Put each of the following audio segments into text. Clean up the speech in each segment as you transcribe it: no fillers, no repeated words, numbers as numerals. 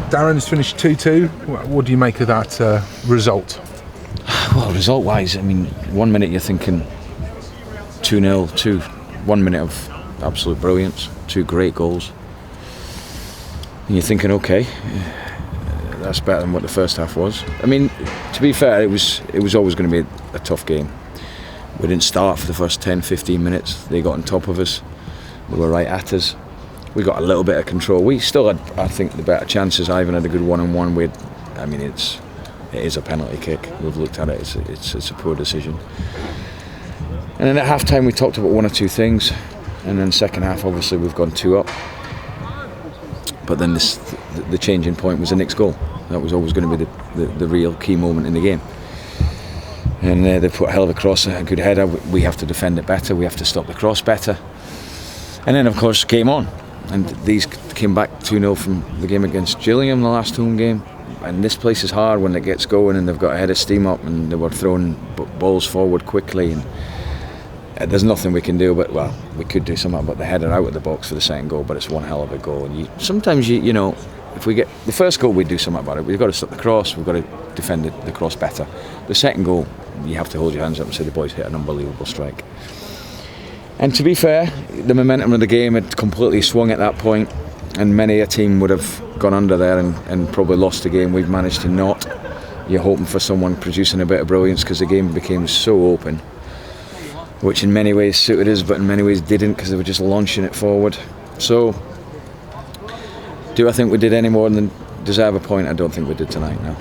Darren's finished 2-2. What do you make of that result? Well, result-wise, I mean, 1 minute you're thinking 2-0, 1 minute of absolute brilliance, 2 great goals. And you're thinking, okay, that's better than what the first half was. I mean, to be fair, it was always going to be a tough game. We didn't start for the first 10-15 minutes. They got on top of us. They were right at us. We got a little bit of control. We still had, I think, the better chances. Ivan had a good one-on-one. It is a penalty kick. We've looked at it. It's a poor decision. And then at half-time we talked about 1 or 2 things. And then second half, obviously, we've gone 2 up. But then the changing point was the next goal. That was always going to be the real key moment in the game. And they put a hell of a cross, a good header. We have to defend it better. We have to stop the cross better. And then, of course, game on. And these came back 2-0 from the game against Gillingham, the last home game. And this place is hard when it gets going, and they've got a head of steam up, and they were throwing balls forward quickly. And there's nothing we can do, but well, we could do something about the header out of the box for the second goal. But it's one hell of a goal. And sometimes you know, if we get the first goal, we do something about it. We've got to stop the cross. We've got to defend the cross better. The second goal, you have to hold your hands up and say the boys hit an unbelievable strike. And to be fair, the momentum of the game had completely swung at that point, and many a team would have gone under there and probably lost the game. We've managed to not. You're hoping for someone producing a bit of brilliance, because the game became so open, which in many ways suited us, but in many ways didn't, because they were just launching it forward. So, do I think we did any more than deserve a point? I don't think we did tonight, no.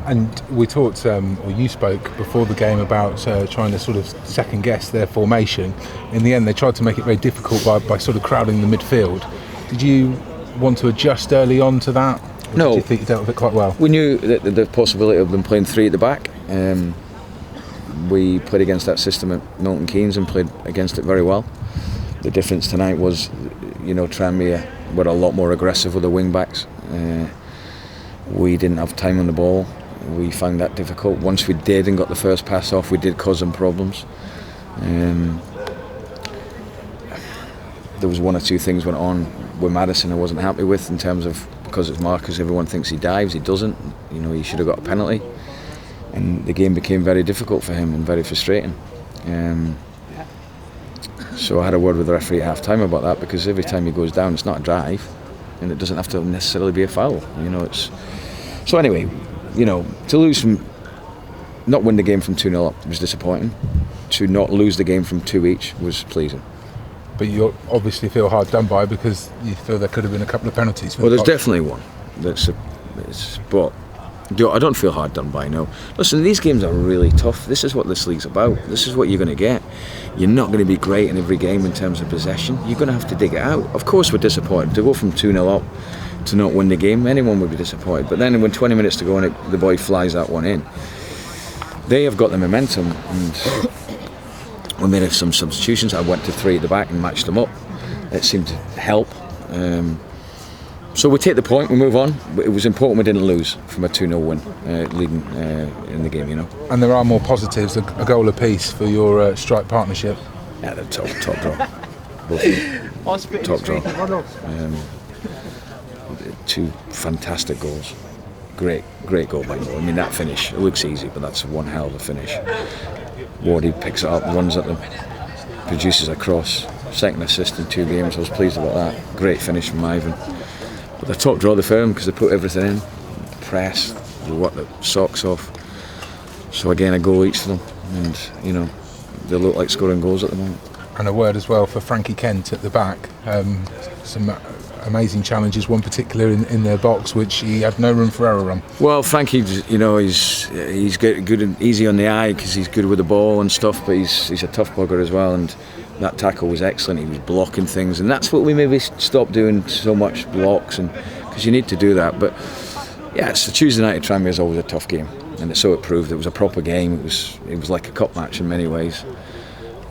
And we talked, or you spoke before the game about trying to sort of second guess their formation. In the end, they tried to make it very difficult by sort of crowding the midfield. Did you want to adjust early on to that? Or no. Did you think you dealt with it quite well? We knew that the possibility of them playing 3 at the back. We played against that system at Milton Keynes and played against it very well. The difference tonight was, you know, Tranmere were a lot more aggressive with the wing backs. We didn't have time on the ball. We found that difficult. Once we did and got the first pass off, we did cause them problems. There was 1 or 2 things went on with Madison I wasn't happy with, in terms of, because it's Marcus, everyone thinks he dives, he doesn't. You know, he should have got a penalty. And the game became very difficult for him and very frustrating. So I had a word with the referee at half-time about that, because every time he goes down, it's not a drive, and it doesn't have to necessarily be a foul. You know, it's so anyway. You know, to not win the game from 2-0 up was disappointing. To not lose the game from 2 each was pleasing. But you obviously feel hard done by, because you feel there could have been a couple of penalties. Well, there's definitely one. But I don't feel hard done by, no. Listen, these games are really tough. This is what this league's about. This is what you're going to get. You're not going to be great in every game in terms of possession. You're going to have to dig it out. Of course we're disappointed. To go from 2-0 up to not win the game, anyone would be disappointed. But then when 20 minutes to go and the boy flies that one in, they have got the momentum. And we made some substitutions. I went to 3 at the back and matched them up. It seemed to help. So we take the point, we move on. It was important we didn't lose from a 2-0 win, leading in the game, you know. And there are more positives, a goal apiece for your strike partnership. Yeah, the top draw. Top draw. 2 fantastic goals. Great goal by goal. I mean, that finish, it looks easy, but that's one hell of a finish. Wardy picks it up, runs at them, produces a cross. Second assist in 2 games, I was pleased about that. Great finish from Ivan. But the top draw the firm, because they put everything in. Press, they work the socks off. So again, a goal each for them. And, you know, they look like scoring goals at the moment. And a word as well for Frankie Kent at the back. Some amazing challenges, one particular in their box, which he had no room for error on. Well, Frankie, you know, he's good and easy on the eye, because he's good with the ball and stuff, but he's a tough bugger as well. And that tackle was excellent. He was blocking things, and that's what we maybe stopped doing so much, blocks, and because you need to do that. But yeah, it's the Tuesday night at Tranmere is always a tough game, and so it proved. It was a proper game. It was like a cup match in many ways.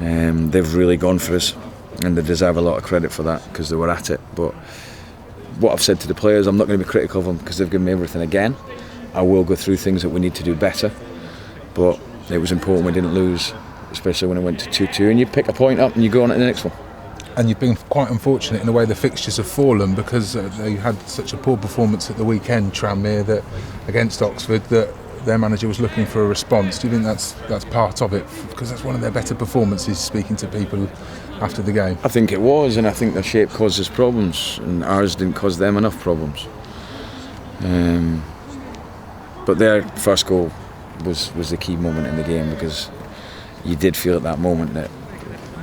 They've really gone for us, and they deserve a lot of credit for that, because they were at it. But what I've said to the players, I'm not going to be critical of them, because they've given me everything again. I will go through things that we need to do better, but it was important we didn't lose, especially when it went to 2-2, and you pick a point up and you go on to the next one. And you've been quite unfortunate in the way the fixtures have fallen, because they had such a poor performance at the weekend, Tranmere, that against Oxford, that their manager was looking for a response. Do you think that's part of it? Because that's one of their better performances, speaking to people after the game. I think it was, and I think the shape caused us problems, and ours didn't cause them enough problems. But their first goal was the key moment in the game, because you did feel at that moment that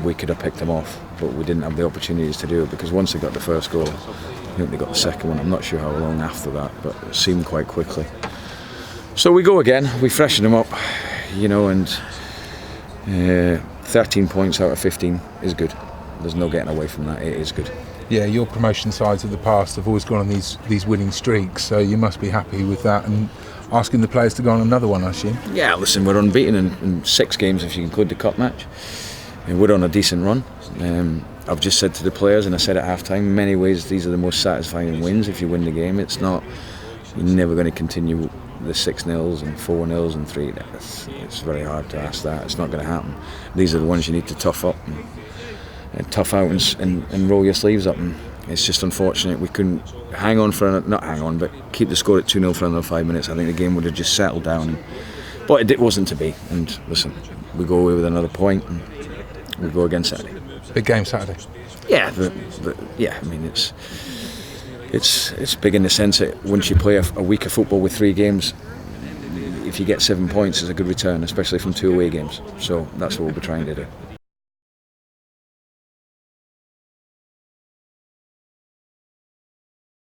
we could have picked them off, but we didn't have the opportunities to do it, because once they got the first goal, I think they got the second one. I'm not sure how long after that, but it seemed quite quickly. So we go again, we freshen them up, and 13 points out of 15 is good. There's no getting away from that. It is good. Yeah, your promotion sides of the past have always gone on these winning streaks, so you must be happy with that, and asking the players to go on another one, I assume. Yeah, listen, we're unbeaten in 6 games if you include the cup match. And we're on a decent run. I've just said to the players, and I said at half-time, in many ways these are the most satisfying wins if you win the game. It's not, you're never going to continue the 6-0s and 4-0s and 3. It's very hard to ask that. It's not going to happen. These are the ones you need to tough up and tough out and roll your sleeves up. And it's just unfortunate we couldn't but keep the score at 2-0 for another 5 minutes. I think the game would have just settled down. But it wasn't to be. And listen, we go away with another point and we go again Saturday. Big game Saturday. Yeah, I mean it's big in the sense that once you play a week of football with 3 games, if you get 7 points, it's a good return, especially from 2 away games. So that's what we'll be trying to do.